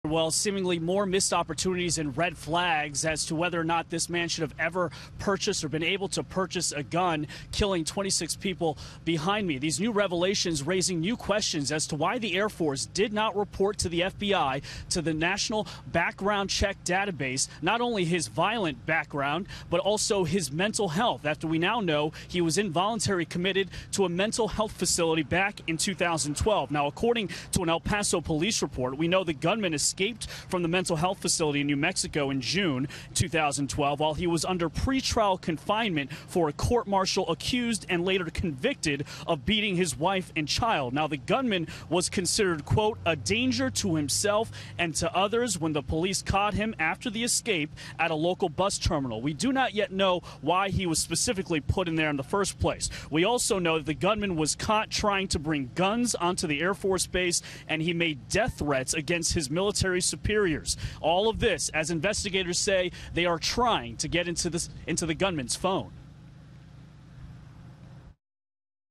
Well, seemingly more missed opportunities and red flags as to whether or not this man should have ever purchased or been able to purchase a gun, killing 26 people behind me. These new revelations raising new questions as to why the Air Force did not report to the FBI, to the National Background Check Database, not only his violent background, but also his mental health, after we now know he was involuntarily committed to a mental health facility back in 2012. Now, according to an El Paso police report, we know the gunman escaped from the mental health facility in New Mexico in June 2012 while he was under pretrial confinement for a court-martial accused and later convicted of beating his wife and child. Now, the gunman was considered, quote, a danger to himself and to others when the police caught him after the escape at a local bus terminal. We do not yet know why he was specifically put in there in the first place. We also know that the gunman was caught trying to bring guns onto the Air Force Base, and he made death threats against his military superiors. All of this, as investigators say, they are trying to get into the gunman's phone.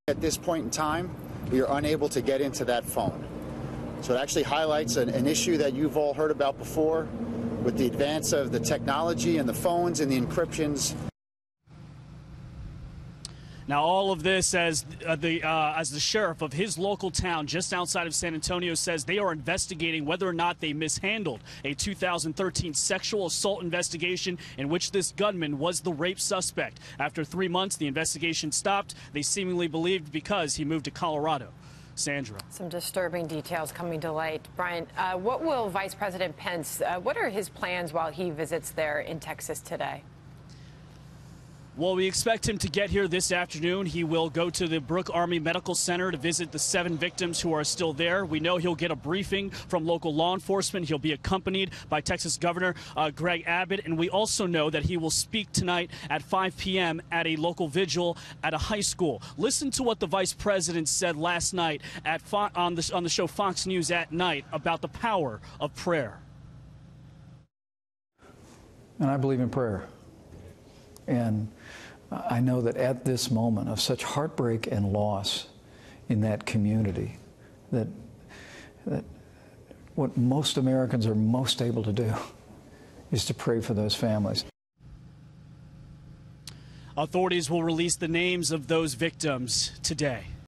At this point in time, we are unable to get into that phone. So it actually highlights an issue that you've all heard about before with the advance of the technology and the phones and the encryptions. Now, all of this as the sheriff of his local town just outside of San Antonio says they are investigating whether or not they mishandled a 2013 sexual assault investigation in which this gunman was the rape suspect. After 3 months, the investigation stopped. They seemingly believed because he moved to Colorado. Sandra. Some disturbing details coming to light. Brian, what will Vice President Pence, what are his plans while he visits there in Texas today? Well, we expect him to get here this afternoon. He will go to the Brooke Army Medical Center to visit the 7 victims who are still there. We know he'll get a briefing from local law enforcement. He'll be accompanied by Texas Governor Greg Abbott. And we also know that he will speak tonight at 5 p.m. at a local vigil at a high school. Listen to what the vice president said last night at on the show Fox News at Night about the power of prayer. And I believe in prayer. And I know that at this moment of such heartbreak and loss in that community, that what most Americans are most able to do is to pray for those families. Authorities will release the names of those victims today.